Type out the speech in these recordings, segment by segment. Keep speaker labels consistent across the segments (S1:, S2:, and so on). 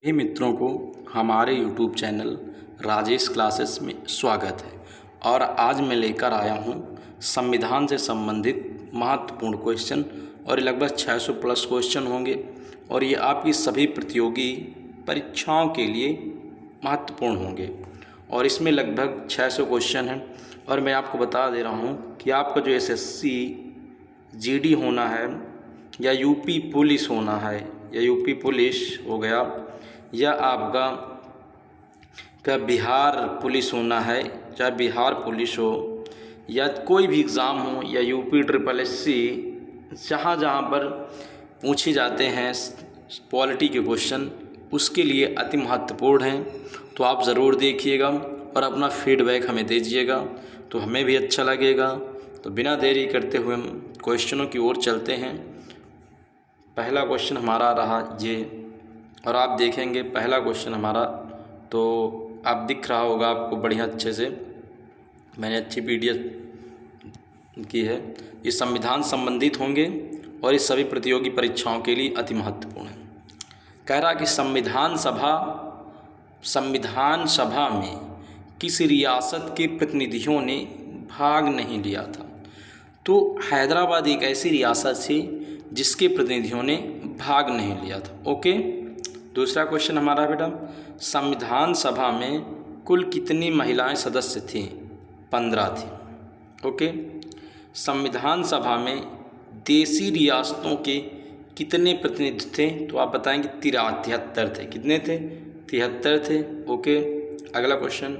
S1: सभी मित्रों को हमारे YouTube चैनल राजेश क्लासेस में स्वागत है। और आज मैं लेकर आया हूँ संविधान से संबंधित महत्वपूर्ण क्वेश्चन, और लगभग 600 प्लस क्वेश्चन होंगे और ये आपकी सभी प्रतियोगी परीक्षाओं के लिए महत्वपूर्ण होंगे। और इसमें लगभग 600 क्वेश्चन हैं और मैं आपको बता दे रहा हूँ कि आपका जो SSC GD होना है या यूपी पुलिस होना है या यूपी पुलिस हो गया या आपका बिहार पुलिस होना है, चाहे बिहार पुलिस हो या कोई भी एग्ज़ाम हो या यूपी SSC, जहाँ जहाँ पर पूछे जाते हैं पॉलिटी के क्वेश्चन, उसके लिए अति महत्वपूर्ण हैं। तो आप ज़रूर देखिएगा और अपना फीडबैक हमें दीजिएगा, तो हमें भी अच्छा लगेगा। तो बिना देरी करते हुए हम क्वेश्चनों की ओर चलते हैं। पहला क्वेश्चन हमारा रहा ये, और आप देखेंगे पहला क्वेश्चन हमारा, तो आप दिख रहा होगा आपको बढ़िया अच्छे से, मैंने अच्छी PDF की है। ये संविधान संबंधित होंगे और ये सभी प्रतियोगी परीक्षाओं के लिए अति महत्वपूर्ण है। कह रहा कि संविधान सभा में किस रियासत के प्रतिनिधियों ने भाग नहीं लिया था? तो हैदराबाद एक ऐसी रियासत थी जिसके प्रतिनिधियों ने भाग नहीं लिया था। ओके, दूसरा क्वेश्चन हमारा बेटा, संविधान सभा में कुल कितनी महिलाएं सदस्य थीं? 15 थी। ओके, संविधान सभा में देशी रियासतों के कितने प्रतिनिधि थे? तो आप बताएंगे 73 थे। कितने थे? 73 थे। ओके, अगला क्वेश्चन,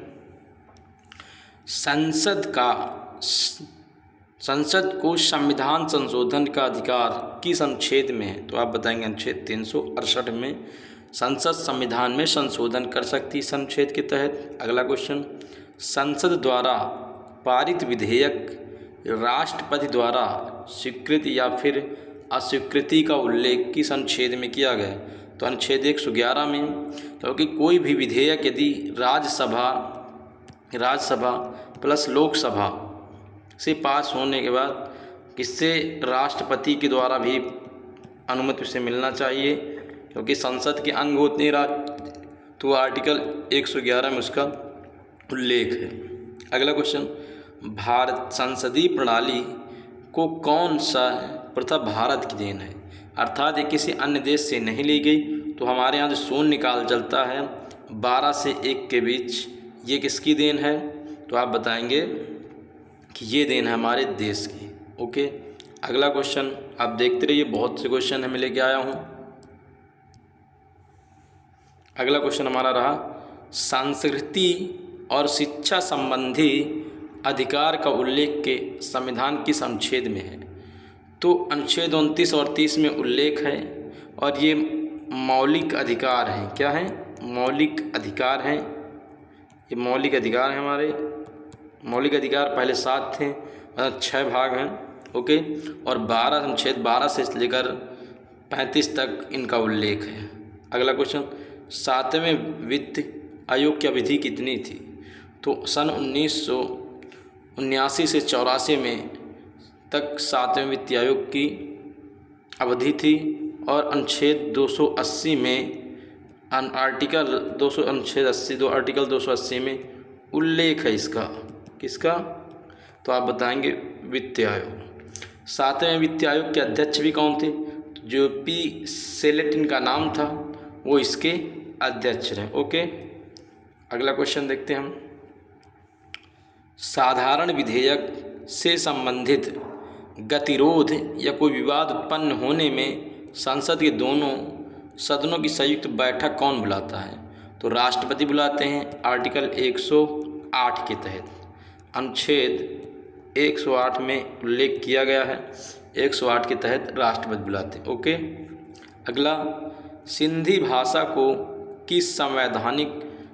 S1: संसद को संविधान संशोधन का अधिकार किस अनुच्छेद में है? तो आप बताएंगे अनुच्छेद 368 में संसद संविधान में संशोधन कर सकती है इस अनुच्छेद के तहत। अगला क्वेश्चन, संसद द्वारा पारित विधेयक राष्ट्रपति द्वारा स्वीकृति या फिर अस्वीकृति का उल्लेख किस अनुच्छेद में किया गया? तो अनुच्छेद 111 में, क्योंकि कोई भी विधेयक यदि राज्यसभा प्लस लोकसभा से पास होने के बाद किससे, राष्ट्रपति के द्वारा भी अनुमति उसे मिलना चाहिए, क्योंकि संसद के अंग होते हैं तो आर्टिकल 111 में उसका उल्लेख है। अगला क्वेश्चन, भारत संसदीय प्रणाली को कौन सा प्रथा भारत की देन है? अर्थात ये किसी अन्य देश से नहीं ली गई। तो हमारे यहाँ जो शून्य निकाल चलता है 12 से 1 के बीच, ये किसकी देन है? तो आप बताएंगे कि ये देन है हमारे देश की। ओके, अगला क्वेश्चन आप देखते रहिए, बहुत से क्वेश्चन मैं लेके आया हूँ। अगला क्वेश्चन हमारा रहा, संस्कृति और शिक्षा संबंधी अधिकार का उल्लेख के संविधान किस अनुच्छेद में है? तो अनुच्छेद 29 और 30 में उल्लेख है, और ये मौलिक अधिकार हैं। क्या हैं? मौलिक अधिकार हैं। ये मौलिक अधिकार हैं हमारे। मौलिक अधिकार पहले 7 थे, 6 भाग हैं। ओके, और 12 अनुच्छेद 12 से लेकर 35 तक इनका उल्लेख है। अगला क्वेश्चन, 7वें वित्त आयोग की अवधि कितनी थी? तो सन 1979 से 84 में तक 7वें वित्त आयोग की अवधि थी, और अनुच्छेद 280 में आर्टिकल 280 में उल्लेख है इसका। किसका? तो आप बताएंगे वित्त आयोग। 7वें वित्त आयोग के अध्यक्ष भी कौन थे? जो P सेलेट इनका नाम था, वो इसके अध्यक्ष रहे। ओके, अगला क्वेश्चन देखते हैं हम, साधारण विधेयक से संबंधित गतिरोध या कोई विवाद उत्पन्न होने में संसद के दोनों सदनों की संयुक्त बैठक कौन बुलाता है? तो राष्ट्रपति बुलाते हैं, आर्टिकल 108 के तहत। अनुच्छेद 108 में उल्लेख किया गया है, 108 के तहत राष्ट्रपति बुलाते हैं। ओके, अगला, सिंधी भाषा को किस संवैधानिक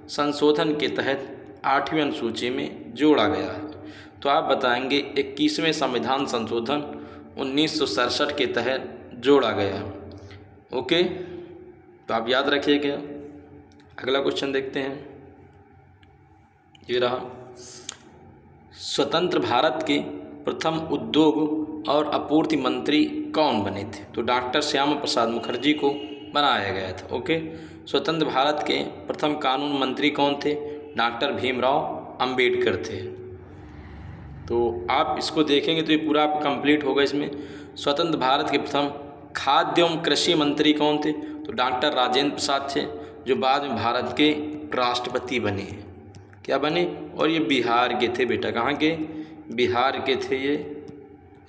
S1: संशोधन के तहत 8वीं अनुसूची में जोड़ा गया है? तो आप बताएंगे 21वें संविधान संशोधन 1967 के तहत जोड़ा गया है। ओके, तो आप याद रखिएगा। अगला क्वेश्चन देखते हैं, ये रहा, स्वतंत्र भारत के प्रथम उद्योग और आपूर्ति मंत्री कौन बने थे? तो डॉक्टर श्यामा प्रसाद मुखर्जी को बनाया गया था। ओके, स्वतंत्र भारत के प्रथम कानून मंत्री कौन थे? डॉक्टर भीमराव अंबेडकर थे। तो आप इसको देखेंगे तो ये पूरा आप कंप्लीट होगा। इसमें स्वतंत्र भारत के प्रथम खाद्य एवं कृषि मंत्री कौन थे? तो डॉक्टर राजेंद्र प्रसाद थे, जो बाद में भारत के राष्ट्रपति बने हैं। क्या बने? और ये बिहार के थे बेटा। कहाँ के? बिहार के थे ये,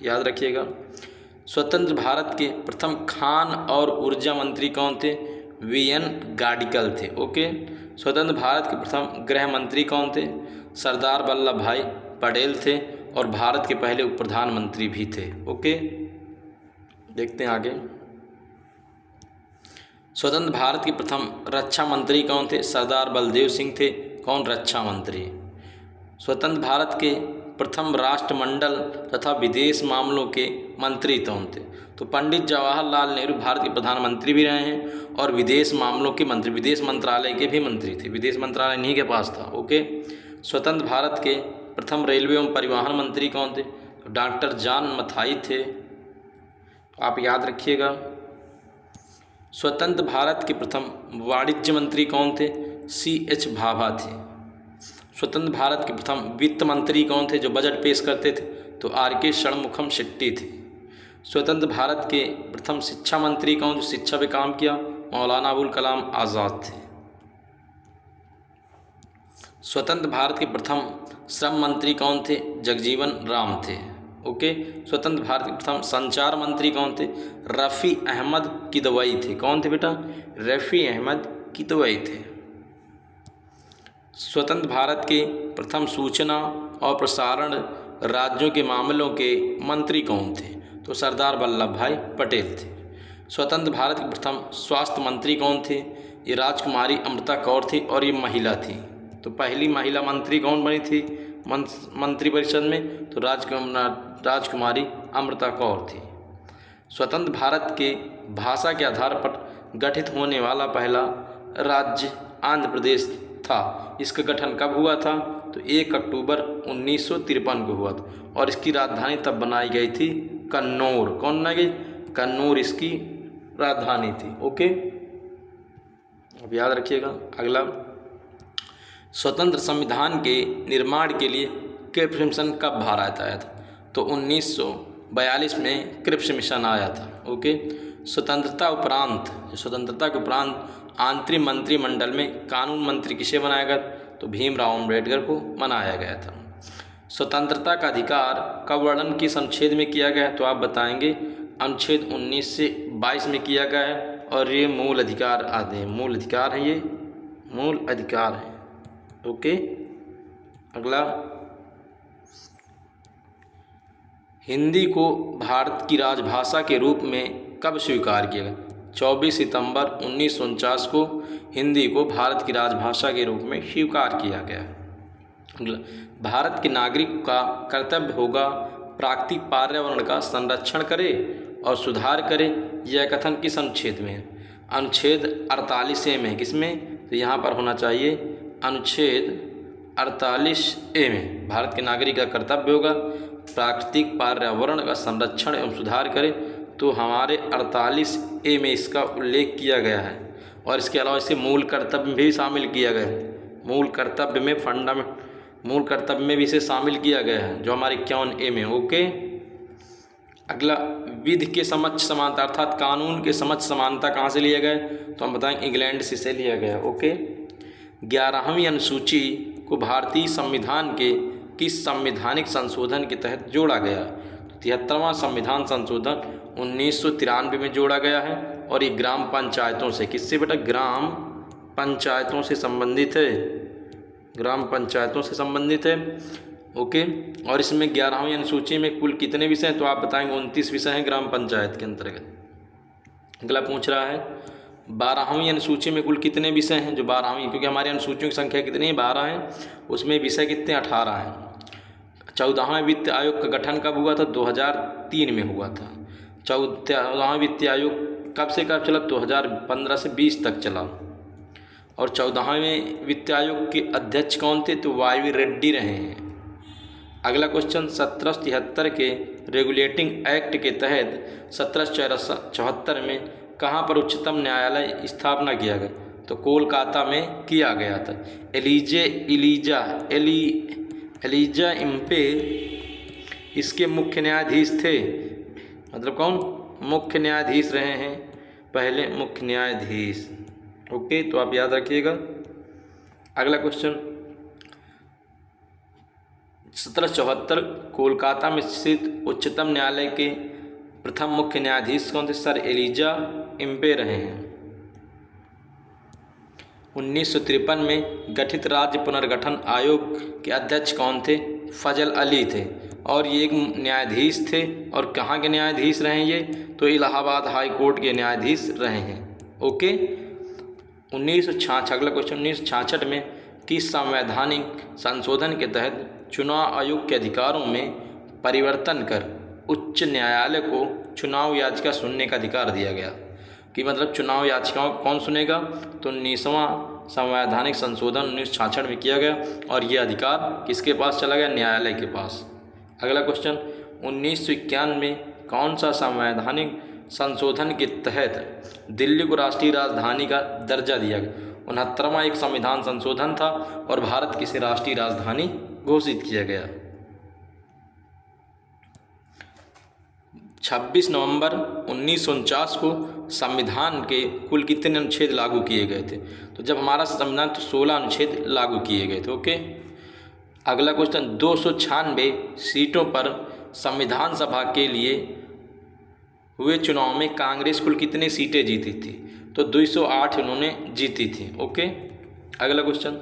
S1: याद रखिएगा। स्वतंत्र भारत के प्रथम खान और ऊर्जा मंत्री कौन थे? वीएन गाडिकल थे। ओके। स्वतंत्र भारत के प्रथम गृह मंत्री कौन थे? सरदार वल्लभ भाई पटेल थे, और भारत के पहले उप प्रधानमंत्री भी थे। ओके, देखते हैं आगे। स्वतंत्र भारत के प्रथम रक्षा मंत्री कौन थे? सरदार बलदेव सिंह थे। कौन? रक्षा मंत्री। स्वतंत्र भारत के प्रथम राष्ट्रमंडल तथा विदेश मामलों के मंत्री कौन थे? तो पंडित जवाहरलाल नेहरू भारत के प्रधानमंत्री भी रहे हैं और विदेश मामलों के मंत्री, विदेश मंत्रालय के भी मंत्री थे। विदेश मंत्रालय इन्हीं के पास था। ओके। स्वतंत्र भारत के प्रथम रेलवे एवं परिवहन मंत्री कौन थे? तो डॉक्टर जॉन मथाई थे, आप याद रखिएगा। स्वतंत्र भारत के प्रथम वाणिज्य मंत्री कौन थे? CH भाभा थे। स्वतंत्र भारत के प्रथम वित्त मंत्री कौन थे जो बजट पेश करते थे? तो RK षणमुखम शेट्टी थे। स्वतंत्र भारत के प्रथम शिक्षा मंत्री कौन जो शिक्षा पे काम किया? मौलाना अबुल कलाम आज़ाद थे। स्वतंत्र भारत के प्रथम श्रम मंत्री कौन थे? जगजीवन राम थे। ओके। स्वतंत्र भारत के प्रथम संचार मंत्री कौन थे? रफ़ी अहमद किदवई थे। कौन थे बेटा? रफ़ी अहमद किदवई थे। स्वतंत्र भारत के प्रथम सूचना और प्रसारण राज्यों के मामलों के मंत्री कौन थे? तो सरदार वल्लभ भाई पटेल थे। स्वतंत्र भारत के प्रथम स्वास्थ्य मंत्री कौन थे? ये राजकुमारी अमृता कौर थी, और ये महिला थी। तो पहली महिला मंत्री कौन बनी थी मंत्रिपरिषद में? तो राजकुमारी अमृता कौर थी। स्वतंत्र भारत के भाषा के आधार पर गठित होने वाला पहला राज्य आंध्र प्रदेश था। इसका गठन कब हुआ था? तो 1 अक्टूबर 1953 को हुआ था, और इसकी राजधानी तब बनाई गई थी कन्नौर। कौन बनाई गई? कन्नौर इसकी राजधानी थी। ओके, अब याद रखिएगा। अगला, स्वतंत्र संविधान के निर्माण के लिए क्रिप्स मिशन कब भारत आया था? तो 1942 में क्रिप्स मिशन आया था। ओके। स्वतंत्रता के उपरांत आंतरिक मंत्रिमंडल में कानून मंत्री किसे बनाया गया? तो भीमराव अम्बेडकर को बनाया गया था। स्वतंत्रता का अधिकार का वर्णन किस अनुच्छेद में किया गया है? तो आप बताएंगे अनुच्छेद 19 से 22 में किया गया है, और ये मूल अधिकार आते हैं। मूल अधिकार है, ये मूल अधिकार है। ओके। अगला, हिंदी को भारत की राजभाषा के रूप में कब स्वीकार किया गया? 24 सितंबर 1949 को हिंदी को भारत की राजभाषा के रूप में स्वीकार किया गया। अगला, भारत के नागरिक का कर्तव्य होगा प्राकृतिक पर्यावरण का संरक्षण करे और सुधार करे। यह कथन किस अनुच्छेद में है? अनुच्छेद 48A में। किसमें? तो यहाँ पर होना चाहिए अनुच्छेद 48A में। भारत के नागरिक का कर्तव्य होगा प्राकृतिक पर्यावरण का संरक्षण एवं सुधार करे, तो हमारे 48A में इसका उल्लेख किया गया है। और इसके अलावा इसे मूल कर्तव्य में भी शामिल किया गया है। मूल कर्तव्य में भी इसे शामिल किया गया है, जो हमारे 51A में। ओके। अगला, विधि के समक्ष समानता अर्थात कानून के समक्ष समानता कहाँ से लिया गया? तो हम बताएंगे इंग्लैंड से इसे लिया गया। ओके। 11वीं अनुसूची को भारतीय संविधान के किस संवैधानिक संशोधन के तहत जोड़ा गया? 73वां संविधान संशोधन 1993 में जोड़ा गया है, और ये ग्राम पंचायतों से, किससे बेटा? ग्राम पंचायतों से संबंधित है। ग्राम पंचायतों से संबंधित है। ओके। और इसमें 11वीं अनुसूची में कुल कितने विषय हैं? तो आप बताएंगे 29 विषय हैं ग्राम पंचायत के अंतर्गत। अगला पूछ रहा है 12वीं अनुसूची में कुल कितने विषय हैं? जो 12वीं, क्योंकि हमारी अनुसूचियों की संख्या कितनी है? 12 है। उसमें विषय कितने? 18 हैं। 14वां वित्त आयोग का गठन कब हुआ था? 2003 में हुआ था। 14वां वित्त आयोग कब से कब चला? 2015 से 20 तक चला। और 14वें वित्त आयोग के अध्यक्ष कौन थे? तो YV रेड्डी रहे हैं। अगला क्वेश्चन, 1773 के रेगुलेटिंग एक्ट के तहत 1774 में कहाँ पर उच्चतम न्यायालय स्थापना किया गया? तो कोलकाता में किया गया था। एलिजा इम्पे इसके मुख्य न्यायाधीश थे, मतलब कौन मुख्य न्यायाधीश रहे हैं, पहले मुख्य न्यायाधीश। ओके, तो आप याद रखिएगा। अगला क्वेश्चन, 1774 कोलकाता में स्थित उच्चतम न्यायालय के प्रथम मुख्य न्यायाधीश कौन थे? सर एलिजा इम्पे रहे हैं। 1953 में गठित राज्य पुनर्गठन आयोग के अध्यक्ष कौन थे? फजल अली थे, और ये एक न्यायाधीश थे। और कहाँ के न्यायाधीश रहे हैं ये? तो इलाहाबाद हाई कोर्ट के न्यायाधीश रहे हैं। ओके, 1966, अगला क्वेश्चन, 1966 में किस संवैधानिक संशोधन के तहत चुनाव आयोग के अधिकारों में परिवर्तन कर उच्च न्यायालय को चुनाव याचिका सुनने का अधिकार दिया गया? कि मतलब चुनाव याचिकाओं कौन सुनेगा? तो 19वां संवैधानिक संशोधन 1966 में किया गया, और ये अधिकार किसके पास चला गया? न्यायालय के पास। अगला क्वेश्चन, 1951 में कौन सा संवैधानिक संशोधन के तहत दिल्ली को राष्ट्रीय राजधानी का दर्जा दिया गया? 69वां एक संविधान संशोधन था, और भारत की इसे राष्ट्रीय राजधानी घोषित किया गया। 26 नवंबर 1949 को संविधान के कुल कितने अनुच्छेद लागू किए गए थे? तो जब हमारा संविधान तो 16 अनुच्छेद लागू किए गए थे। ओके, अगला क्वेश्चन, 296 सीटों पर संविधान सभा के लिए हुए चुनाव में कांग्रेस कुल कितनी सीटें जीती थी? तो 208 उन्होंने जीती थी। ओके, अगला क्वेश्चन,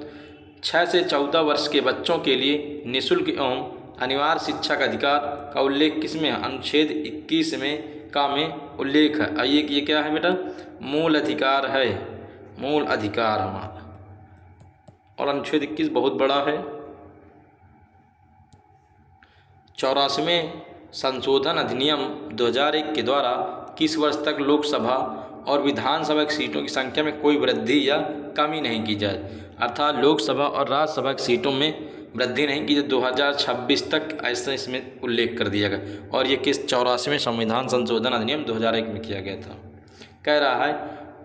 S1: 6 से 14 वर्ष के बच्चों के लिए निःशुल्क एवं अनिवार्य शिक्षा का अधिकार का उल्लेख किसमें है? अनुच्छेद 21 में उल्लेख है। आइए कि ये क्या है बेटा? मूल अधिकार है, मूल अधिकार हमारा, और अनुच्छेद 21 बहुत बड़ा है। 84वें संशोधन अधिनियम 2001 के द्वारा किस वर्ष तक लोकसभा और विधानसभा की सीटों की संख्या में कोई वृद्धि या कमी नहीं की जाए? अर्थात लोकसभा और राज्यसभा की सीटों में वृद्धि नहीं की जाए, 2026 तक ऐसा इसमें उल्लेख कर दिया गया। और ये किस 84वें संविधान संशोधन अधिनियम 2001 में किया गया था। कह रहा है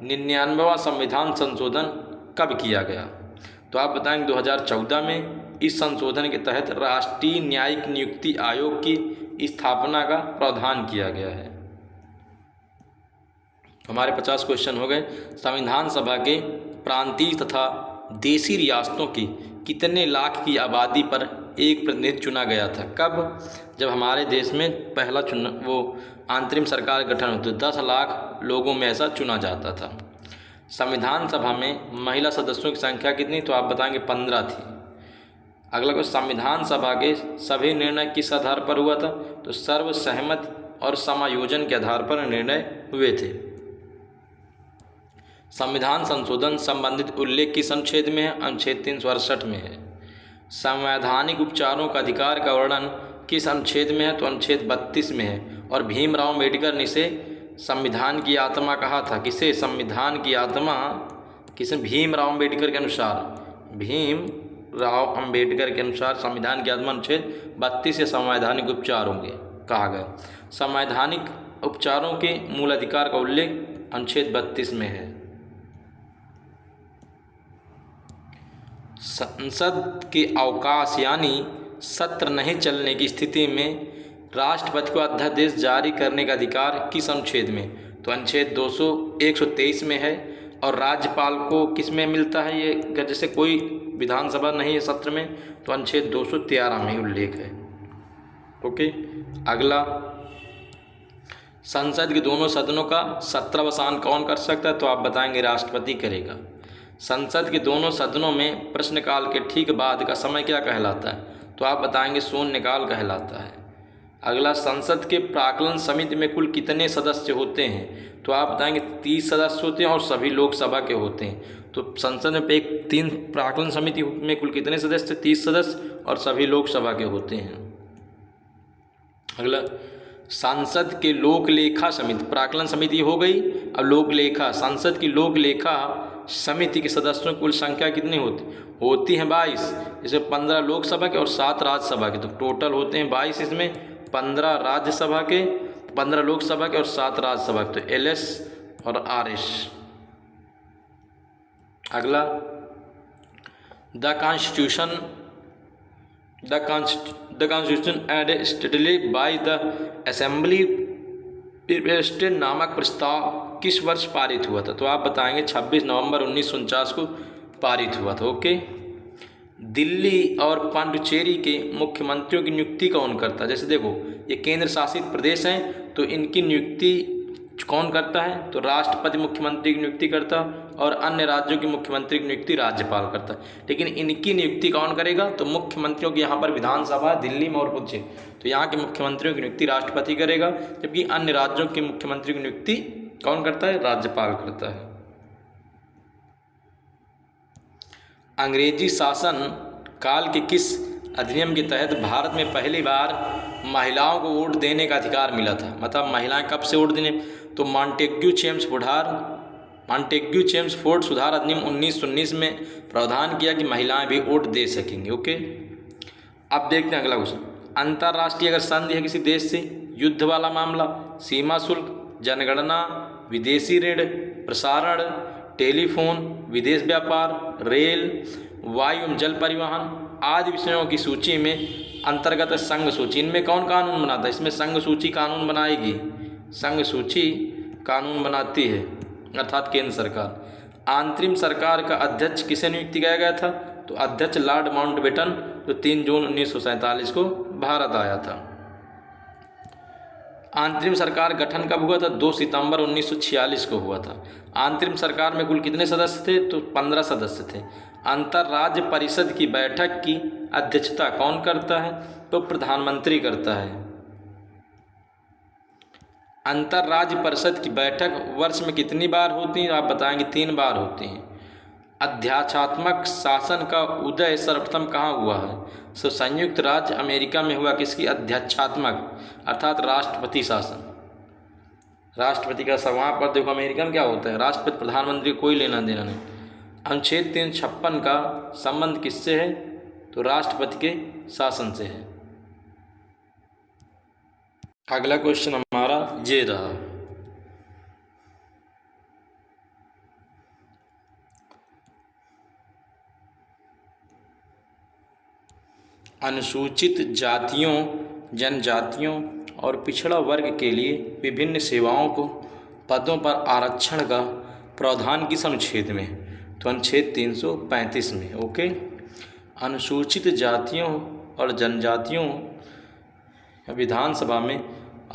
S1: 99वां संविधान संशोधन कब किया गया? तो आप बताएंगे 2014 में। इस संशोधन के तहत राष्ट्रीय न्यायिक नियुक्ति आयोग की स्थापना का प्रावधान किया गया है। हमारे 50 क्वेश्चन हो गए। संविधान सभा के प्रांतीय तथा देशी रियासतों की कितने लाख की आबादी पर एक प्रतिनिधि चुना गया था? कब? जब हमारे देश में पहला अंतरिम सरकार गठन हुआ तो 10 लाख लोगों में ऐसा चुना जाता था। संविधान सभा में महिला सदस्यों की संख्या कितनी? तो आप बताएंगे 15 थी। अगला क्वेश्चन, संविधान सभा के सभी निर्णय किस आधार पर हुआ था? तो सर्वसहमति और समायोजन के आधार पर निर्णय हुए थे। संविधान संशोधन संबंधित उल्लेख किस अनुच्छेद में है? अनुच्छेद 368 में है। संवैधानिक उपचारों का अधिकार का वर्णन किस अनुच्छेद में है? तो अनुच्छेद 32 में है। और भीमराव अम्बेडकर ने इसे संविधान की आत्मा कहा था। किसे? संविधान की आत्मा किसे? भीमराव अम्बेडकर के अनुसार, भीमराव अम्बेडकर के अनुसार संविधान की आत्मा अनुच्छेद 32 से संवैधानिक उपचार होंगे कहा गया। संवैधानिक उपचारों के मूल अधिकार का उल्लेख अनुच्छेद 32 में है। संसद के अवकाश यानी सत्र नहीं चलने की स्थिति में राष्ट्रपति को अध्यादेश जारी करने का अधिकार किस अनुच्छेद में? तो अनुच्छेद 123 में है। और राज्यपाल को किस में मिलता है ये? जैसे कोई विधानसभा नहीं है सत्र में तो अनुच्छेद 213 में उल्लेख है। ओके, अगला, संसद के दोनों सदनों का सत्रावसान कौन कर सकता है? तो आप बताएंगे राष्ट्रपति करेगा। संसद के दोनों सदनों में प्रश्नकाल के ठीक बाद का समय क्या कहलाता है? तो आप बताएंगे शून्यकाल कहलाता है। अगला, संसद के प्राक्कलन समिति में कुल कितने सदस्य होते हैं? तो आप बताएंगे 30 सदस्य होते हैं और सभी लोकसभा के होते हैं। तो संसद में एक 3 प्राक्कलन समिति में कुल कितने सदस्य? 30 सदस्य और सभी लोकसभा के होते हैं। अगला, संसद के लोक लेखा समिति, प्राक्कलन समिति हो गई, अब लोक लेखा, संसद की लोक लेखा समिति के सदस्यों की कुल संख्या कितनी होती है? 22। इसमें 15 लोकसभा के और 7 राज्यसभा के, तो टोटल होते हैं 22। इसमें 15 राज्यसभा के, 15 लोकसभा के और 7 राज्यसभा के, तो LS और RS। अगला, the constitution and stately by the assembly president नामक प्रस्ताव किस वर्ष पारित हुआ था? तो आप बताएंगे 26 नवंबर 1949 को पारित हुआ था। ओके। दिल्ली और पांडुचेरी के मुख्यमंत्रियों की नियुक्ति कौन करता है? जैसे देखो, ये केंद्र शासित प्रदेश हैं, तो इनकी नियुक्ति कौन करता है? तो राष्ट्रपति मुख्यमंत्री की नियुक्ति करता है, और अन्य राज्यों के मुख्यमंत्री की नियुक्ति राज्यपाल करता है। लेकिन इनकी नियुक्ति कौन करेगा? तो मुख्यमंत्रियों की यहाँ पर विधानसभा दिल्ली में और पुछे, तो यहाँ के मुख्यमंत्रियों की नियुक्ति राष्ट्रपति करेगा, जबकि अन्य राज्यों के मुख्यमंत्री की नियुक्ति कौन करता है? राज्यपाल करता है। अंग्रेजी शासन काल के किस अधिनियम के तहत भारत में पहली बार महिलाओं को वोट देने का अधिकार मिला था? मतलब महिलाएं कब से वोट देने? तो मॉन्टेग्यू चेम्सफोर्ड सुधार अधिनियम 1919 में प्रावधान किया कि महिलाएं भी वोट दे सकेंगी। ओके। अब देखते हैं अगला क्वेश्चन। अंतर्राष्ट्रीय अगर संधि है किसी देश से, युद्ध वाला मामला, सीमा शुल्क, जनगणना, विदेशी ऋण, प्रसारण, टेलीफोन, विदेश व्यापार, रेल, वायु एवं जल परिवहन आदि विषयों की सूची में अंतर्गत संघ सूची, इनमें कौन कानून बनाता है? इसमें संघ सूची कानून बनाएगी, संघ सूची कानून बनाती है, अर्थात केंद्र सरकार। अंतरिम सरकार का अध्यक्ष किसे नियुक्त किया गया था? तो अध्यक्ष लॉर्ड माउंटबेटन, जो 3 जून 1947 को भारत आया था। अंतरिम सरकार गठन कब हुआ था? 2 सितंबर 1946 को हुआ था। अंतरिम सरकार में कुल कितने सदस्य थे? तो 15 सदस्य थे। अंतर्राज्य परिषद की बैठक की अध्यक्षता कौन करता है? तो प्रधानमंत्री करता है। अंतर्राज्य परिषद की बैठक वर्ष में कितनी बार होती है? आप बताएंगे 3 बार होती हैं। अध्यात्मात्मक शासन का उदय सर्वप्रथम कहाँ हुआ है? तो संयुक्त राज्य अमेरिका में हुआ। किसकी? अध्यात्मात्मक, अर्थात राष्ट्रपति शासन। राष्ट्रपति का वहाँ पर देखो, अमेरिका में क्या होता है, राष्ट्रपति प्रधानमंत्री कोई लेना देना नहीं। अनुच्छेद 356 का संबंध किससे है? तो राष्ट्रपति के शासन से है। अगला क्वेश्चन हमारा ये रहा, अनुसूचित जातियों, जनजातियों और पिछड़ा वर्ग के लिए विभिन्न सेवाओं को पदों पर आरक्षण का प्रावधान किस अनुच्छेद में? तो अनुच्छेद 335 में। ओके। अनुसूचित जातियों और जनजातियों विधानसभा में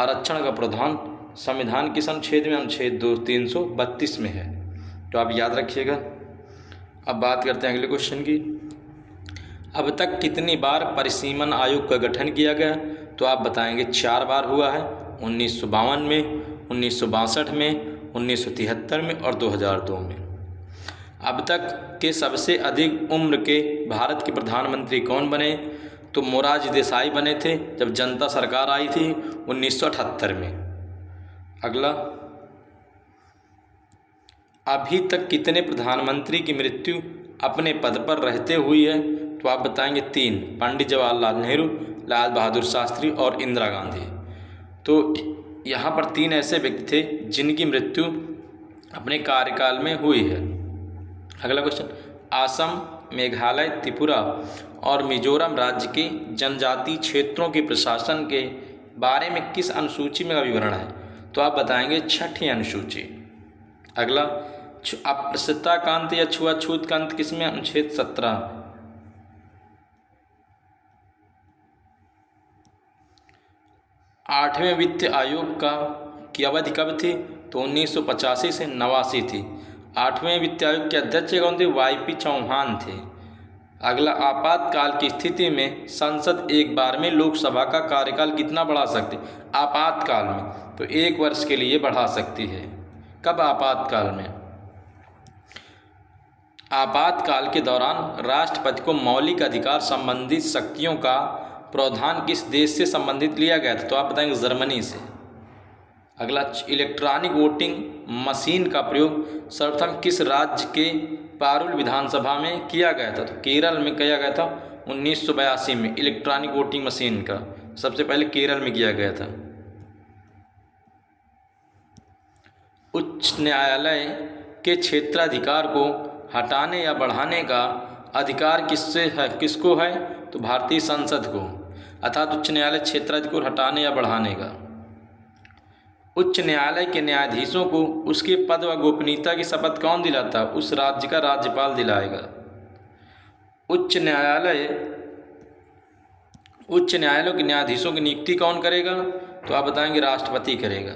S1: आरक्षण का प्रावधान संविधान किस अनुच्छेद में? अनुच्छेद 332 में है, तो आप याद रखिएगा। अब बात करते हैं अगले क्वेश्चन की। अब तक कितनी बार परिसीमन आयोग का गठन किया गया? तो आप बताएंगे 4 बार हुआ है, 1952 में, 1962 में, 1973 में और 2002 में। अब तक के सबसे अधिक उम्र के भारत के प्रधानमंत्री कौन बने? तो मोरारजी देसाई बने थे जब जनता सरकार आई थी 1978 में। अगला, अभी तक कितने प्रधानमंत्री की मृत्यु अपने पद पर रहते हुई है? तो आप बताएंगे 3, पंडित जवाहरलाल नेहरू, लाल बहादुर शास्त्री और इंदिरा गांधी। तो यहाँ पर 3 ऐसे व्यक्ति थे जिनकी मृत्यु अपने कार्यकाल में हुई है। अगला क्वेश्चन, असम, मेघालय, त्रिपुरा और मिजोरम राज्य के जनजातीय क्षेत्रों के प्रशासन के बारे में किस अनुसूची में का विवरण है? तो आप बताएंगे 6ठी अनुसूची। अगला, अस्पृश्यता का अंत या छुआछूत का अंत किसमें? अनुच्छेद 17। आठवें वित्त आयोग की अवधि कब थी? तो 1985 से 89 थी। 8वें वित्त आयोग के अध्यक्ष कौन थे? YP चौहान थे। अगला, आपातकाल की स्थिति में संसद एक बार में लोकसभा का कार्यकाल कितना बढ़ा सकती? आपातकाल में तो 1 वर्ष के लिए बढ़ा सकती है। कब? आपातकाल में। आपातकाल के दौरान राष्ट्रपति को मौलिक अधिकार संबंधित शक्तियों का प्रावधान किस देश से संबंधित लिया गया था? तो आप बताएंगे जर्मनी से। अगला, इलेक्ट्रॉनिक वोटिंग मशीन का प्रयोग सर्वप्रथम किस राज्य के पारुल विधानसभा में किया गया था? तो केरल में किया गया था 1982 में। इलेक्ट्रॉनिक वोटिंग मशीन का सबसे पहले केरल में किया गया था। उच्च न्यायालय के क्षेत्राधिकार को हटाने या बढ़ाने का अधिकार किससे है, किसको है? तो भारतीय संसद को। अर्थात उच्च न्यायालय क्षेत्राधिकार को हटाने या बढ़ाने का। उच्च न्यायालय के न्यायाधीशों को उसके पद व गोपनीयता की शपथ कौन दिलाता? उस राज्य का राज्यपाल दिलाएगा। उच्च न्यायालयों के न्यायाधीशों की नियुक्ति कौन करेगा? तो आप बताएंगे राष्ट्रपति करेगा।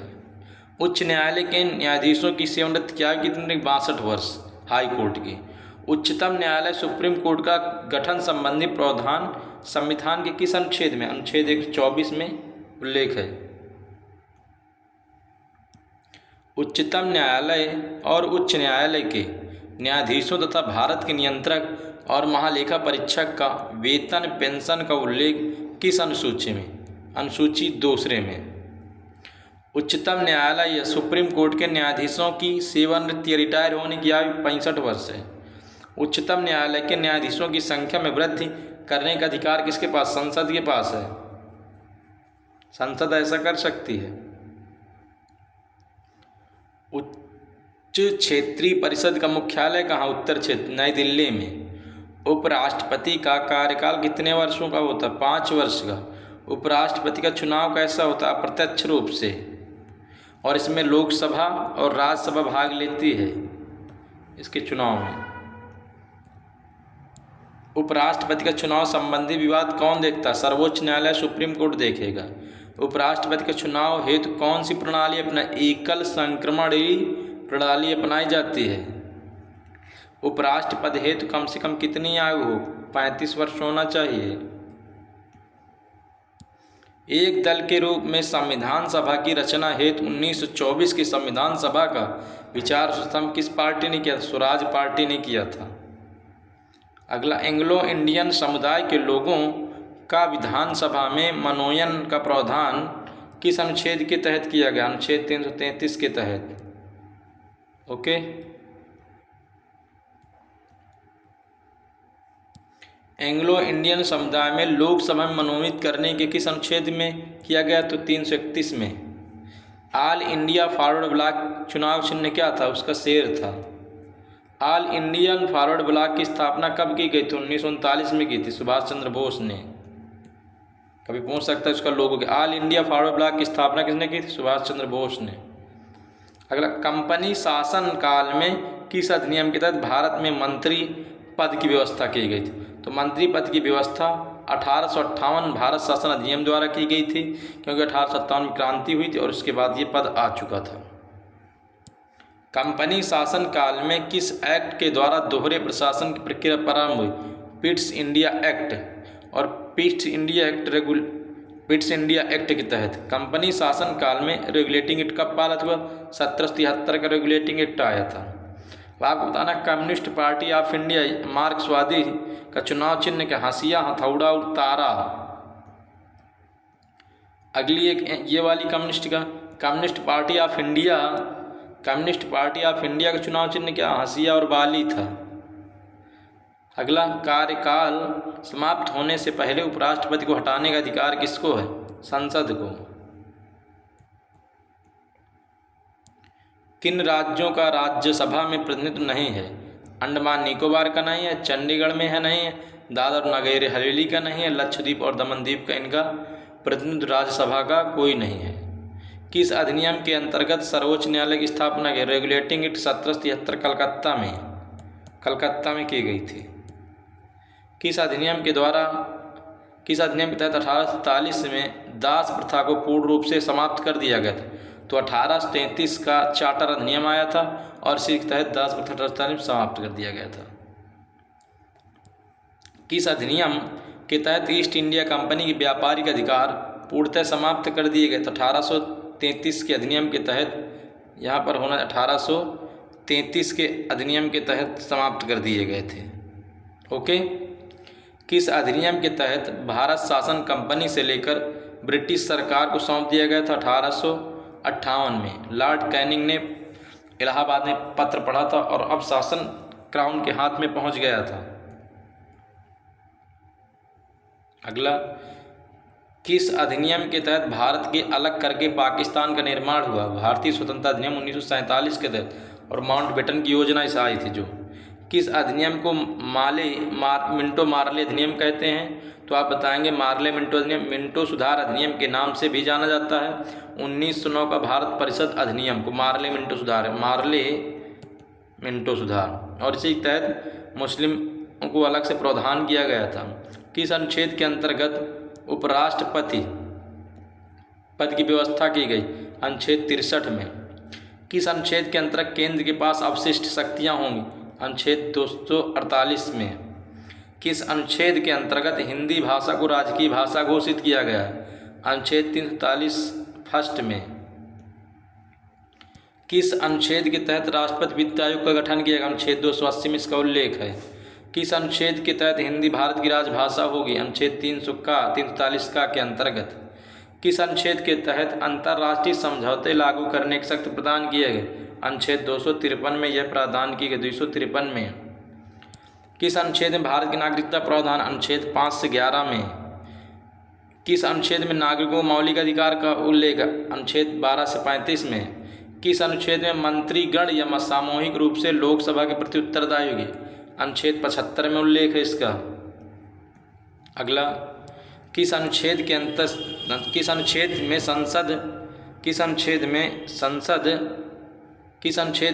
S1: उच्च न्यायालय के न्यायाधीशों की सेवानिवृत्ति क्या है? कितने? 62 वर्ष हाई कोर्ट की। उच्चतम न्यायालय सुप्रीम कोर्ट का गठन संबंधी प्रावधान संविधान के किस अनुच्छेद में? अनुच्छेद 124 में उल्लेख है। उच्चतम न्यायालय और उच्च न्यायालय के न्यायाधीशों तथा भारत के नियंत्रक और महालेखा परीक्षक का वेतन पेंशन का उल्लेख किस अनुसूची में? अनुसूची 2 में। उच्चतम न्यायालय या सुप्रीम कोर्ट के न्यायाधीशों की सेवानिवृत्ति रिटायर होने की आयु 65 वर्ष है। उच्चतम न्यायालय के न्यायाधीशों की संख्या में वृद्धि करने का अधिकार किसके पास? संसद के पास है। संसद ऐसा कर सकती है। उच्च क्षेत्रीय परिषद का मुख्यालय कहाँ? उत्तर क्षेत्र, नई दिल्ली में। उपराष्ट्रपति का कार्यकाल कितने वर्षों का होता है? 5 वर्ष का। उपराष्ट्रपति का चुनाव कैसा होता है? अप्रत्यक्ष रूप से, और इसमें लोकसभा और राज्यसभा भाग लेती है इसके चुनाव में। उपराष्ट्रपति का चुनाव संबंधी विवाद कौन देखता है? सर्वोच्च न्यायालय, सुप्रीम कोर्ट देखेगा। उपराष्ट्रपति के चुनाव हेतु कौन सी प्रणाली अपना? एकल संक्रमणीय प्रणाली अपनाई जाती है। उपराष्ट्रपति हेतु कम से कम कितनी आयु हो? 35 वर्ष होना चाहिए। एक दल के रूप में संविधान सभा की रचना हेतु 1924 की संविधान सभा का विचार स्तंभ किस पार्टी ने किया था? स्वराज पार्टी ने किया था। अगला, एंग्लो इंडियन समुदाय के लोगों का विधानसभा में मनोनयन का प्रावधान किस अनुच्छेद के तहत किया गया? अनुच्छेद 333 के तहत। ओके। एंग्लो इंडियन समुदाय में लोकसभा में मनोनीत करने के किस अनुच्छेद में किया गया? तो 331 में। ऑल इंडिया फॉरवर्ड ब्लॉक चुनाव चिन्ह क्या था? उसका शेर था। ऑल इंडियन फॉरवर्ड ब्लॉक की स्थापना कब की गई थी? 1939 में की थी, सुभाष चंद्र बोस ने। कभी पूछ सकता है उसका लोगो। ऑल इंडिया फॉरवर्ड ब्लॉक की स्थापना किसने की थी? सुभाष चंद्र बोस ने। अगला, कंपनी शासन काल में किस अधिनियम के तहत भारत में मंत्री पद की व्यवस्था की गई थी? तो मंत्री पद की व्यवस्था 1858 भारत शासन अधिनियम द्वारा की गई थी, क्योंकि 1857 में क्रांति हुई थी और उसके बाद ये पद आ चुका था। कंपनी शासन काल में किस एक्ट के द्वारा दोहरे प्रशासन की प्रक्रिया प्रारंभ हुई? Pitt's India act. और पिट्स इंडिया एक्ट के तहत कंपनी शासन काल में रेगुलेटिंग एक्ट कब पारित हुआ? 1773 का रेगुलेटिंग एक्ट आया था। आपको बताना, कम्युनिस्ट पार्टी ऑफ इंडिया मार्क्सवादी का चुनाव चिन्ह क्या? हंसिया, हथौड़ा और तारा। अगली एक ये वाली कम्युनिस्ट पार्टी ऑफ इंडिया का चुनाव चिन्ह क्या? हंसिया और बाली था। अगला, कार्यकाल समाप्त होने से पहले उपराष्ट्रपति को हटाने का अधिकार किसको है? संसद को। किन राज्यों का राज्यसभा में प्रतिनिधित्व नहीं है? अंडमान निकोबार का नहीं है, चंडीगढ़ में है नहीं है, दादर और नगर हवेली का नहीं है, लक्षद्वीप और दमनदीप का इनका प्रतिनिधित्व राज्यसभा का कोई नहीं है। किस अधिनियम के अंतर्गत सर्वोच्च न्यायालय की स्थापना की? रेगुलेटिंग एक्ट 1773 कलकत्ता में की गई थी। किस अधिनियम के तहत 1843 में दास प्रथा को पूर्ण रूप से समाप्त कर दिया गया था? तो 1833 का चार्टर अधिनियम आया था और इसी के तहत दास प्रथा 1843 में समाप्त कर दिया गया था। किस अधिनियम के तहत ईस्ट इंडिया कंपनी के व्यापारिक अधिकार पूर्णतः समाप्त कर दिए गए? तो 1833 के अधिनियम के तहत, यहाँ पर होना 1833 के अधिनियम के तहत समाप्त कर दिए गए थे। ओके। किस अधिनियम के तहत भारत शासन कंपनी से लेकर ब्रिटिश सरकार को सौंप दिया गया था? 1858 में। लॉर्ड कैनिंग ने इलाहाबाद में पत्र पढ़ा था और अब शासन क्राउन के हाथ में पहुंच गया था। अगला, किस अधिनियम के तहत भारत के अलग करके पाकिस्तान का निर्माण हुआ? भारतीय स्वतंत्रता अधिनियम 1947 के तहत और माउंटबेटन की योजना इस आई थी जो। किस अधिनियम को मिंटो मार्ले अधिनियम कहते हैं? तो आप बताएंगे मार्ले मिंटो अधिनियम, मिंटो सुधार अधिनियम के नाम से भी जाना जाता है। 1909 का भारत परिषद अधिनियम को मार्ले मिंटो सुधार, मार्ले मिंटो सुधार, और इसी के तहत मुस्लिम को अलग से प्रावधान किया गया था। किस अनुच्छेद के अंतर्गत उपराष्ट्रपति पद की व्यवस्था की गई? अनुच्छेद 63 में। किस अनुच्छेद के अंतर्गत केंद्र के पास अवशिष्ट शक्तियाँ होंगी? अनुच्छेद 248 में। किस अनुच्छेद के अंतर्गत हिंदी भाषा को राजकीय भाषा घोषित किया गया है? अनुच्छेद 343 फर्स्ट में। किस अनुच्छेद के तहत राष्ट्रपति वित्त आयोग का गठन किया गया? अनुच्छेद 280 में इसका उल्लेख है। किस अनुच्छेद के तहत हिंदी भारत की राजभाषा होगी? अनुच्छेद 340 का के अंतर्गत। किस अनुच्छेद के तहत अंतर्राष्ट्रीय समझौते लागू करने की शक्ति प्रदान किए गए? अनुच्छेद 253 में यह प्रावधान की गई, 253 में। किस अनुच्छेद में भारत की नागरिकता प्रावधान? अनुच्छेद 5 से 11 में। किस अनुच्छेद में नागरिकों को मौलिक अधिकार का उल्लेख? अनुच्छेद 12 से 35 में। किस अनुच्छेद में मंत्रीगण या सामूहिक रूप से लोकसभा के प्रति उत्तरदायी होगी? अनुच्छेद 75 में उल्लेख है इसका। अगला, किस अनुच्छेद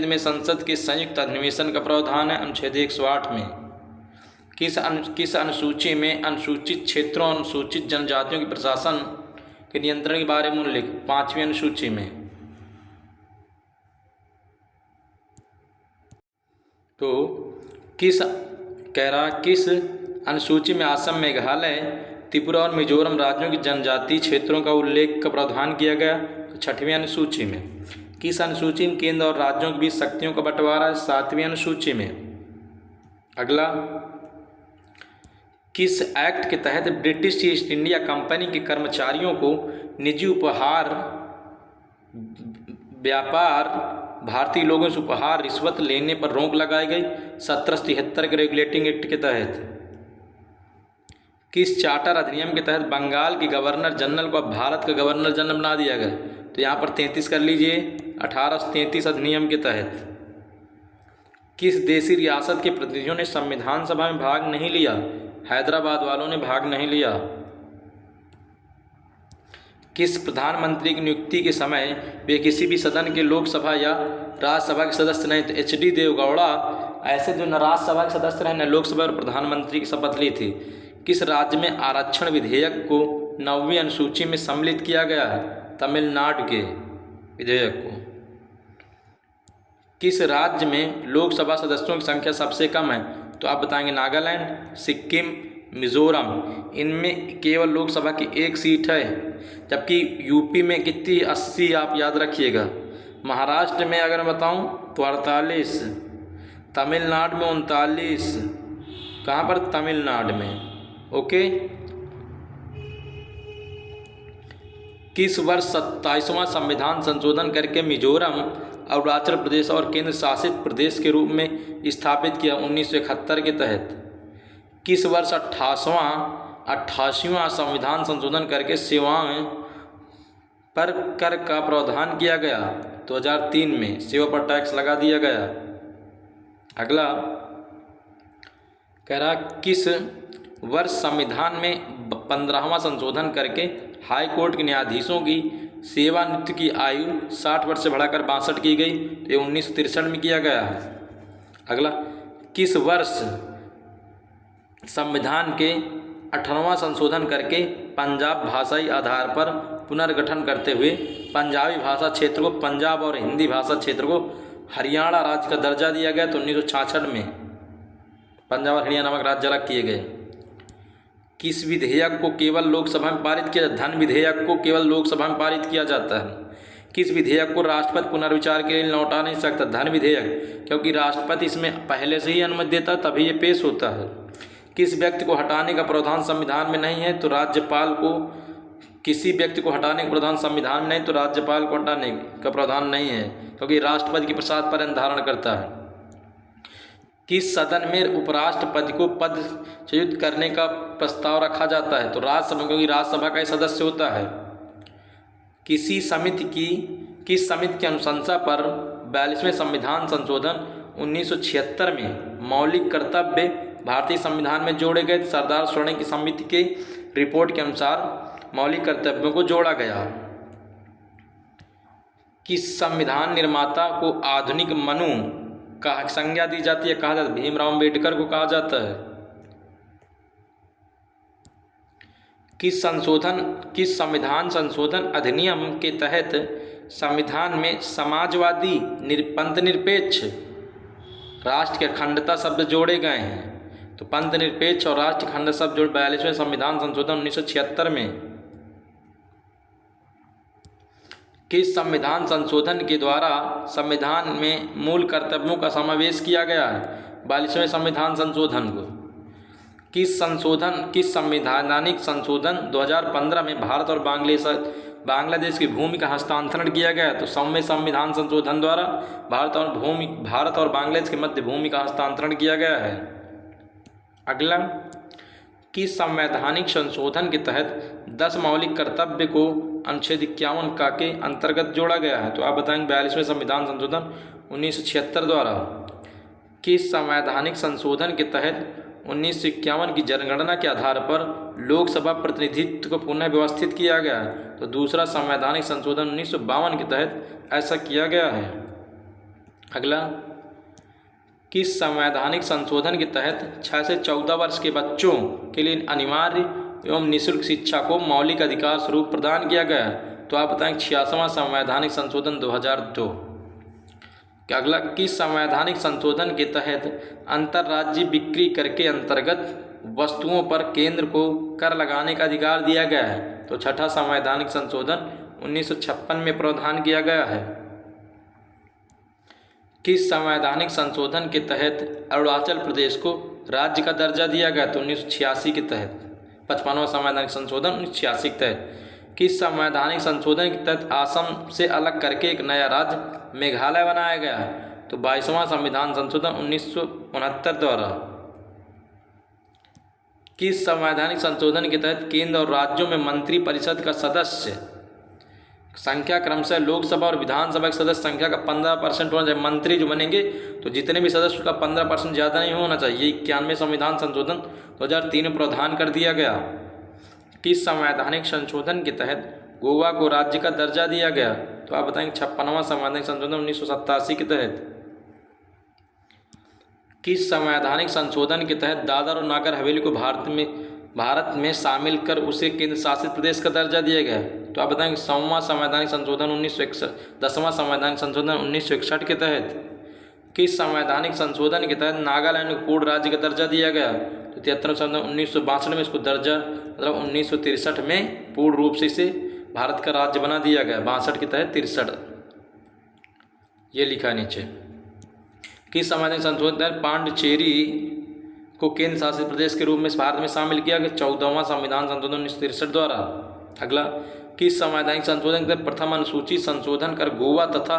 S1: में संसद के संयुक्त अधिवेशन का प्रावधान है? अनुच्छेद 108 में। किस अनुसूची में अनुसूचित क्षेत्रों अनुसूचित जनजातियों के प्रशासन के नियंत्रण के बारे में उल्लेख? 5वीं अनुसूची में। तो किस अनुसूची में असम, मेघालय, त्रिपुरा और मिजोरम राज्यों की जनजातीय क्षेत्रों का उल्लेख का प्रावधान किया गया? 6वीं अनुसूची में। किस अनुसूची में केंद्र और राज्यों के बीच शक्तियों का बंटवारा है? 7वीं अनुसूची में। अगला, किस एक्ट के तहत ब्रिटिश ईस्ट इंडिया कंपनी के कर्मचारियों को निजी उपहार व्यापार भारतीय लोगों से उपहार रिश्वत लेने पर रोक लगाई गई? 1773 के रेगुलेटिंग एक्ट के तहत। किस चार्टर अधिनियम के तहत बंगाल के गवर्नर जनरल को अब भारत का गवर्नर जनरल बना दिया गया? तो यहाँ पर 33 कर लीजिए, 1833 अधिनियम के तहत। किस देशी रियासत के प्रतिनिधियों ने संविधान सभा में भाग नहीं लिया? हैदराबाद वालों ने भाग नहीं लिया। किस प्रधानमंत्री की नियुक्ति के समय वे किसी भी सदन के लोकसभा या राज्यसभा के सदस्य नहीं थे? एच डी देवगौड़ा ऐसे जो न राज्यसभा के सदस्य रहे न लोकसभा और प्रधानमंत्री की शपथ ली थी। किस राज्य में आरक्षण विधेयक को 9वीं अनुसूची में सम्मिलित किया गया है? तमिलनाडु के विधेयक को। किस राज्य में लोकसभा सदस्यों की संख्या सबसे कम है? तो आप बताएंगे नागालैंड, सिक्किम, मिजोरम। इनमें केवल लोकसभा की 1 सीट है, जबकि यूपी में कितनी? 80। आप याद रखिएगा। महाराष्ट्र में अगर मैं बताऊं तो 48, तमिलनाडु में 39। कहाँ पर? तमिलनाडु में। ओके। किस वर्ष 27वां संविधान संशोधन करके मिजोरम अरुणाचल प्रदेश और केंद्र शासित प्रदेश के रूप में स्थापित किया? 1971 के तहत। किस वर्ष 88वां संविधान संशोधन करके सेवाओं पर कर का प्रावधान किया गया? 2003 में सेवा पर टैक्स लगा दिया गया। अगला कह रहा, किस वर्ष संविधान में 15वां संशोधन करके हाई कोर्ट के न्यायाधीशों की सेवानिवृत्ति की आयु 60 वर्ष से बढ़ाकर 62 की गई? तो ये 1963 में किया गया है। अगला, किस वर्ष संविधान के 18वां संशोधन करके पंजाब भाषाई आधार पर पुनर्गठन करते हुए पंजाबी भाषा क्षेत्र को पंजाब और हिंदी भाषा क्षेत्र को हरियाणा राज्य का दर्जा दिया गया? तो 1966 में पंजाब और हरियाणा नामक राज्य अलग किए गए। किस विधेयक को केवल लोकसभा में पारित किया? धन विधेयक को केवल लोकसभा में पारित किया जाता है। किस विधेयक को राष्ट्रपति पुनर्विचार के लिए लौटा नहीं सकता? धन विधेयक, क्योंकि राष्ट्रपति इसमें पहले से ही अनुमति देता तभी ये पेश होता है। किस व्यक्ति को हटाने का प्रावधान संविधान में नहीं है? तो राज्यपाल को। किसी व्यक्ति को हटाने का प्रावधान संविधान में नहीं, तो राज्यपाल को हटाने का प्रावधान नहीं है, क्योंकि राष्ट्रपति के प्रसाद पर धारण करता है। किस सदन में उपराष्ट्रपति को पद च्युत करने का प्रस्ताव रखा जाता है? तो राज्यसभा, क्योंकि राज्यसभा का ही सदस्य होता है। किस समिति की अनुशंसा पर 42वें संविधान संशोधन 1976 में मौलिक कर्तव्य भारतीय संविधान में जोड़े गए। सरदार स्वर्णिम की समिति के रिपोर्ट के अनुसार मौलिक कर्तव्यों को जोड़ा गया। किस संविधान निर्माता को आधुनिक मनु का संज्ञा दी जाती है, कहा जाता है? भीमराव अम्बेडकर को कहा जाता है। किस संविधान संशोधन अधिनियम के तहत संविधान में समाजवादी पंथनिरपेक्ष राष्ट्र के अखंडता शब्द जोड़े गए हैं? तो पंथनिरपेक्ष और राष्ट्र अखंड शब्द जोड़े 42वें संविधान संशोधन 1976 में। किस संविधान संशोधन के द्वारा संविधान में मूल कर्तव्यों का समावेश किया गया है? 42वें संविधान संशोधन को। किस संवैधानिक संशोधन 2015 में भारत और बांग्लादेश की भूमि का हस्तांतरण किया गया? तो 100वें संविधान संशोधन द्वारा भारत और बांग्लादेश के मध्य भूमि का हस्तांतरण किया गया है। अगला, किस संवैधानिक संशोधन के तहत 10 मौलिक कर्तव्य को अनुच्छेद 51 का के अंतर्गत जोड़ा गया है? तो आप बताएंगे 42वें संविधान संशोधन 1976 द्वारा। किस संवैधानिक संशोधन के तहत 1951 की जनगणना के आधार पर लोकसभा प्रतिनिधित्व को पुनः व्यवस्थित किया गया है? तो दूसरा संवैधानिक संशोधन 1952 के तहत ऐसा किया गया है। अगला, किस संवैधानिक संशोधन के तहत 6 से 14 वर्ष के बच्चों के लिए अनिवार्य एवं निःशुल्क शिक्षा को मौलिक अधिकार स्वरूप प्रदान किया गया है? तो आप बताएंगे 86वां संवैधानिक संशोधन 2002। अगला, किस संवैधानिक संशोधन के तहत अंतर्राज्यीय बिक्री कर के अंतर्गत वस्तुओं पर केंद्र को कर लगाने का अधिकार दिया गया है? तो छठा संवैधानिक संशोधन 1956 में प्रावधान किया गया है। किस संवैधानिक संशोधन के तहत अरुणाचल प्रदेश को राज्य का दर्जा दिया गया? तो 1986 के तहत। 55वां संवैधानिक संशोधन 1986 के तहत। किस संवैधानिक संशोधन के तहत असम से अलग करके एक नया राज्य मेघालय बनाया गया है? तो 22वां संविधान संशोधन 1969 द्वारा। किस संवैधानिक संशोधन के तहत केंद्र और राज्यों में मंत्री परिषद का सदस्य संख्या क्रमशः लोकसभा और विधानसभा की सदस्य संख्या का 15% होना चाहिए? मंत्री जो बनेंगे तो जितने भी सदस्य उसका 15% ज़्यादा नहीं होना चाहिए। 91वें संविधान संशोधन 2003 में प्रावधान कर दिया गया। किस संवैधानिक संशोधन के तहत गोवा को राज्य का दर्जा दिया गया? तो आप बताएंगे 56वां संवैधानिक संशोधन 1987 के तहत। किस संवैधानिक संशोधन के तहत दादर और नागर हवेली को भारत में शामिल कर उसे केंद्र शासित प्रदेश का दर्जा दिया गया? तो आप बताएंगे 100वां संवैधानिक संशोधन 1961। 10वां संवैधानिक संशोधन 1961 के तहत। किस संवैधानिक संशोधन के तहत नागालैंड को पूर्ण राज्य का दर्जा दिया गया? तो 73वां संशोधन 1962 में इसको दर्जा, मतलब 1963 में पूर्ण रूप से इसे भारत का राज्य बना दिया गया। 62 के तहत 63 ये लिखा है नीचे। किस संवैधानिक संशोधन के तहत पांडिचेरी को केंद्र शासित प्रदेश के रूप में भारत में शामिल किया गया? 14वां संविधान संशोधन 1963 द्वारा। अगला, किस संवैधानिक संशोधन के तहत प्रथम अनुसूची संशोधन कर गोवा तथा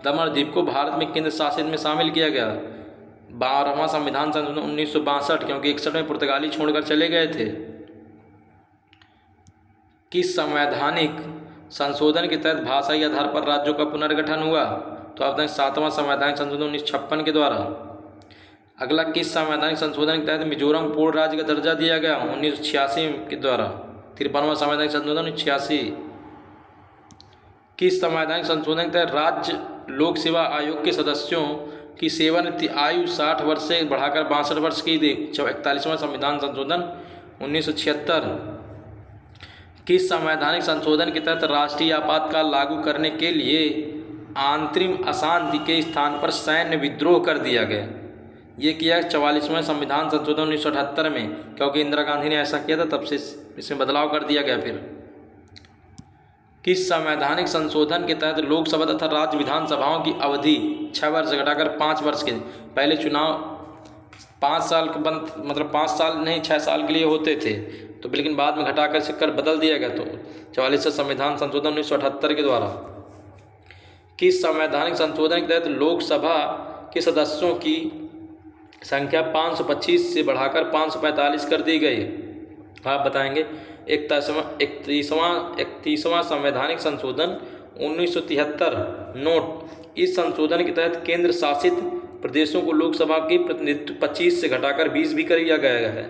S1: दमन द्वीप को भारत में केंद्र शासित में शामिल किया गया? 12वां संविधान संशोधन 1962, क्योंकि 61 में पुर्तगाली छोड़कर चले गए थे। किस संवैधानिक संशोधन के तहत भाषाई आधार पर राज्यों का पुनर्गठन हुआ? तो आप 7वां संवैधानिक संशोधन 1956 के द्वारा। अगला, किस संवैधानिक संशोधन के तहत मिजोरम को पूर्ण राज्य का दर्जा दिया गया? 1986 के द्वारा। 53वां संवैधानिक संशोधन 1986। किस संवैधानिक संशोधन के तहत राज्य लोक सेवा आयोग के सदस्यों की सेवानिवृत्ति आयु 60 वर्ष से बढ़ाकर 62 वर्ष की दी? 41वां संविधान संशोधन 1976। किस संवैधानिक संशोधन के तहत राष्ट्रीय आपातकाल लागू करने के लिए आंतरिक अशांति के स्थान पर सैन्य विद्रोह कर दिया गया? ये किया 44वां संविधान संशोधन 1978 में, क्योंकि इंदिरा गांधी ने ऐसा किया था, तब से इसमें बदलाव कर दिया गया। फिर किस संवैधानिक संशोधन के तहत लोकसभा तथा राज्य विधानसभाओं की अवधि 6 वर्ष से घटाकर 5 वर्ष के, पहले चुनाव 5 साल के बंद, मतलब 5 साल नहीं 6 साल के लिए होते थे, तो लेकिन बाद में घटाकर सिक्कर बदल दिया गया। तो 44वां संविधान संशोधन 1978 के द्वारा। किस संवैधानिक संशोधन के तहत लोकसभा के सदस्यों की संख्या 525 से बढ़ाकर 545 कर दी गई? आप बताएंगे 31वां संवैधानिक संशोधन 1973 नोट। इस संशोधन के तहत केंद्र शासित प्रदेशों को लोकसभा की प्रतिनिधित्व 25 से घटाकर 20 भी कर दिया गया है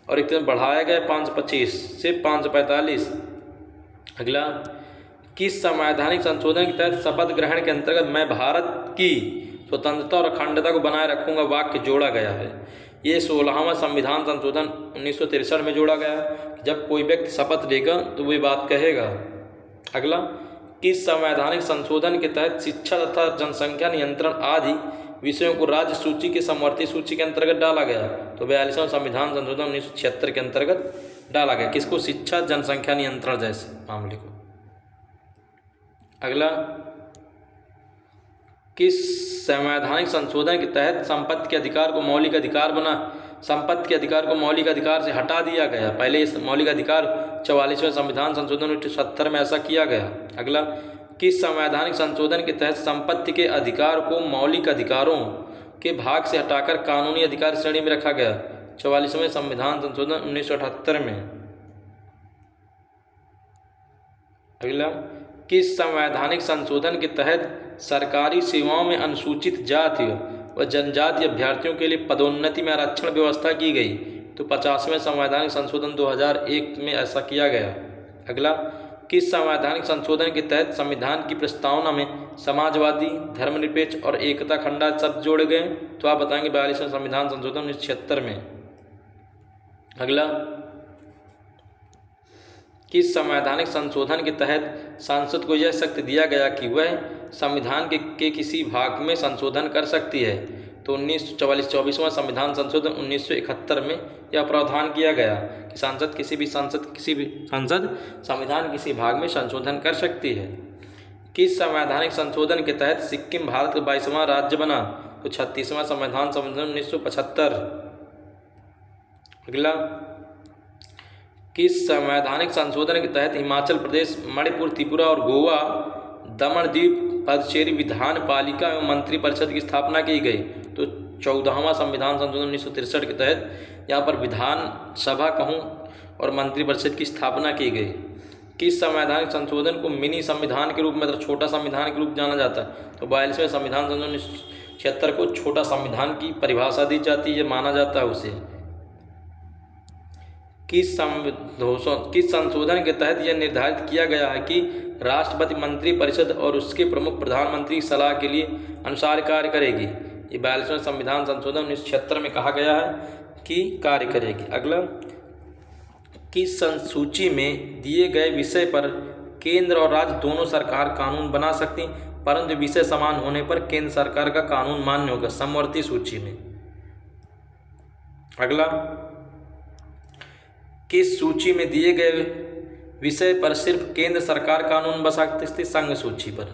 S1: और एक तरह बढ़ाया गया 525 से 545। अगला, किस संवैधानिक संशोधन के तहत शपथ ग्रहण के अंतर्गत मैं भारत की स्वतंत्रता और अखंडता को बनाए रखूंगा वाक्य जोड़ा गया है? ये 16वां संविधान संशोधन 1963 में जोड़ा गया। जब कोई व्यक्ति शपथ लेगा तो वही बात कहेगा। अगला, किस संवैधानिक संशोधन के तहत शिक्षा तथा जनसंख्या नियंत्रण आदि विषयों को राज्य सूची के समवर्ती सूची के अंतर्गत डाला गया? तो 42वां संविधान संशोधन 1976 के अंतर्गत डाला गया। किसको? शिक्षा, जनसंख्या नियंत्रण जैसे मामले को। अगला, किस संवैधानिक संशोधन के तहत संपत्ति के अधिकार को मौलिक अधिकार बना? संपत्ति के अधिकार को मौलिक अधिकार से हटा दिया गया। पहले इस मौलिक अधिकार 44वें संविधान संशोधन 1970 में ऐसा किया गया। अगला, किस संवैधानिक संशोधन के तहत संपत्ति के अधिकार को मौलिक अधिकारों के भाग से हटाकर कानूनी अधिकार श्रेणी में रखा गया? 44वें संविधान संशोधन 1978 में। अगला, किस संवैधानिक संशोधन के तहत सरकारी सेवाओं में अनुसूचित जाति व जनजाति अभ्यर्थियों के लिए पदोन्नति में आरक्षण व्यवस्था की गई? तो 50वें संवैधानिक संशोधन 2001 में ऐसा किया गया। अगला, किस संवैधानिक संशोधन के तहत संविधान की प्रस्तावना में समाजवादी, धर्मनिरपेक्ष और एकता खंडा शब्द जोड़े गए? तो आप बताएंगे 42वें संविधान संशोधन 1976 में। अगला, किस संवैधानिक संशोधन के तहत संसद को यह शक्ति दिया गया कि वह संविधान के किसी भाग में संशोधन कर सकती है? तो 24वां संविधान संशोधन 1971 में यह प्रावधान किया गया कि किसी भी संसद संविधान किसी भाग में संशोधन कर सकती है। किस संवैधानिक संशोधन के तहत सिक्किम भारत का 22वां राज्य बना? तो 36वां संविधान संशोधन 1975। अगला, किस संवैधानिक संशोधन के तहत हिमाचल प्रदेश, मणिपुर, त्रिपुरा और गोवा, दमन द्वीप, पुडुचेरी विधान पालिका एवं मंत्रिपरिषद की स्थापना की गई? तो 14वां संविधान संशोधन 1963 के तहत यहाँ पर विधान सभा कहूँ और मंत्रिपरिषद की स्थापना की गई। किस संवैधानिक संशोधन को मिनी संविधान के रूप में, मतलब छोटा संविधान के रूप में जाना जाता है? तो 42वें संविधान संशोधन 1976 को छोटा संविधान की परिभाषा दी जाती है, माना जाता है उसे। किस संशोधन के तहत यह निर्धारित किया गया है कि राष्ट्रपति मंत्रिपरिषद और उसके प्रमुख प्रधानमंत्री की सलाह के लिए अनुसार कार्य करेगी? ये 42वें संविधान संशोधन 1976 में कहा गया है कि कार्य करेगी। अगला, किस सूची में दिए गए विषय पर केंद्र और राज्य दोनों सरकार कानून बना सकती, परंतु विषय समान होने पर केंद्र सरकार का कानून मान्य होगा? समवर्ती सूची में। अगला, किस सूची में दिए गए विषय पर सिर्फ केंद्र सरकार कानून बना सकती थी? संघ सूची पर।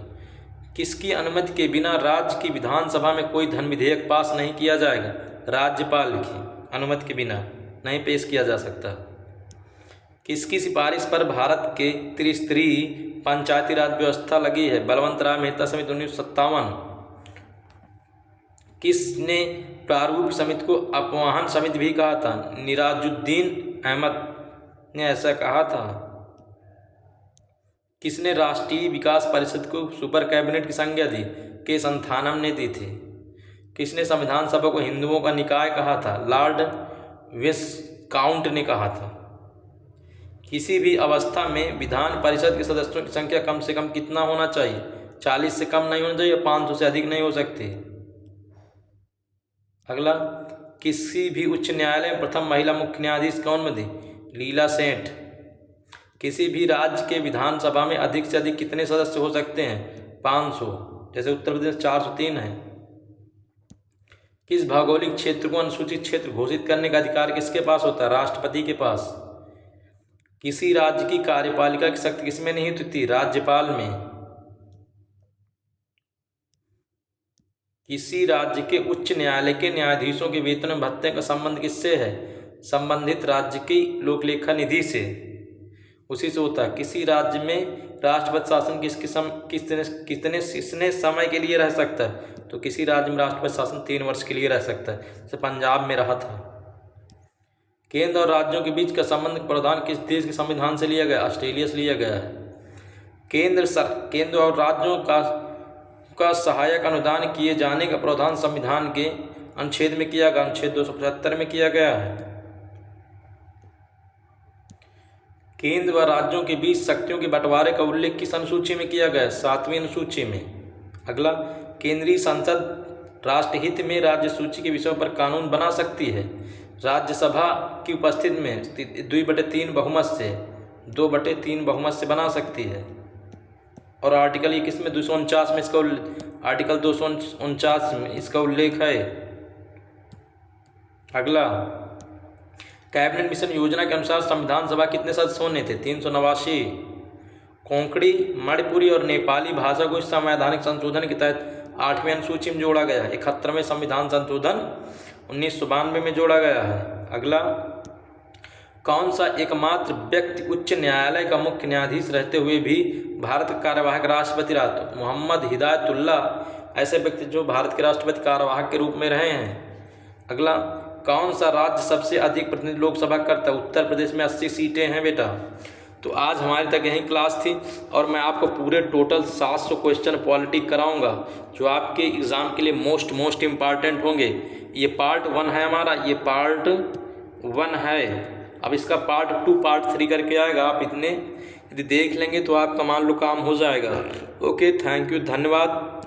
S1: किसकी अनुमति के बिना राज्य की विधानसभा में कोई धन विधेयक पास नहीं किया जाएगा? राज्यपाल की अनुमति के बिना नहीं पेश किया जा सकता। किसकी सिफारिश पर भारत के त्रिस्तरीय पंचायती राज व्यवस्था लगी है? बलवंत राय मेहता समिति 1957। किसने प्रारूप समिति को अपवाहन समिति भी कहा था? निराजुद्दीन अहमद ने ऐसा कहा था। किसने राष्ट्रीय विकास परिषद को सुपर कैबिनेट की संज्ञा दी? के संथानम ने दी थी। किसने संविधान सभा को हिंदुओं का निकाय कहा था? लॉर्ड विस्काउंट ने कहा था। किसी भी अवस्था में विधान परिषद के सदस्यों की संख्या कम से कम कितना होना चाहिए? 40 से कम नहीं होना चाहिए, 500 से अधिक नहीं हो सकती। अगला, किसी भी उच्च न्यायालय में प्रथम महिला मुख्य न्यायाधीश कौन बनी? लीला सेठ। किसी भी राज्य के विधानसभा में अधिक से अधिक कितने सदस्य हो सकते हैं? 500। जैसे उत्तर प्रदेश 403 है। किस भौगोलिक क्षेत्र को अनुसूचित क्षेत्र घोषित करने का अधिकार किसके पास होता है? राष्ट्रपति के पास। किसी राज्य की कार्यपालिका की शक्ति किसमें निहित होती? राज्यपाल में। किसी राज्य के उच्च न्यायालय के न्यायाधीशों के वेतन और भत्ते का संबंध किससे है? संबंधित राज्य की लोकलेखा निधि से, उसी से होता है। किसी राज्य में राष्ट्रपति शासन कितने समय के लिए रह सकता है? तो किसी राज्य में राष्ट्रपति शासन 3 वर्ष के लिए रह सकता है, जैसे पंजाब में रहा था। केंद्र और राज्यों के बीच का संबंध प्रावधान किस देश के संविधान से लिया गया? ऑस्ट्रेलिया से लिया गया है। केंद्र और राज्यों का सहायक अनुदान किए जाने का प्रावधान संविधान के अनुच्छेद में किया गया, अनुच्छेद 275 में किया गया है। केंद्र व राज्यों के बीच शक्तियों के बंटवारे का उल्लेख किस अनुसूची में किया गया है? 7वीं अनुसूची में। अगला, केंद्रीय संसद राष्ट्रहित में राज्य सूची के विषयों पर कानून बना सकती है राज्यसभा की उपस्थिति में 2/3 बहुमत से 2/3 बहुमत से बना सकती है। और आर्टिकल 21 में 249 में इसका आर्टिकल 249 में इसका उल्लेख है। अगला, कैबिनेट मिशन योजना के अनुसार संविधान सभा कितने सदस्य होने थे? 389। कोंकणी, मणिपुरी और नेपाली भाषा को इस संवैधानिक संशोधन के तहत 8वीं अनुसूची में जोड़ा गया है। 71वें संविधान संशोधन 1992 में जोड़ा गया है। अगला, कौन सा एकमात्र व्यक्ति उच्च न्यायालय का मुख्य न्यायाधीश रहते हुए भी भारत का कार्यवाहक राष्ट्रपति रहा? तो मोहम्मद हिदायतुल्लाह ऐसे व्यक्ति जो भारत के राष्ट्रपति कार्यवाहक के रूप में रहे हैं। अगला, कौन सा राज्य सबसे अधिक प्रतिनिधि लोकसभा करता है? उत्तर प्रदेश में 80 सीटें हैं बेटा। तो आज हमारी तक यही क्लास थी और मैं आपको पूरे टोटल 700 क्वेश्चन पॉलिटी कराऊंगा जो आपके एग्ज़ाम के लिए मोस्ट इम्पॉर्टेंट होंगे। ये पार्ट 1 है हमारा, ये पार्ट 1 है। अब इसका पार्ट 2 पार्ट 3 करके आएगा। आप इतने यदि देख लेंगे तो आपका मान लो काम हो जाएगा। ओके, थैंक यू, धन्यवाद।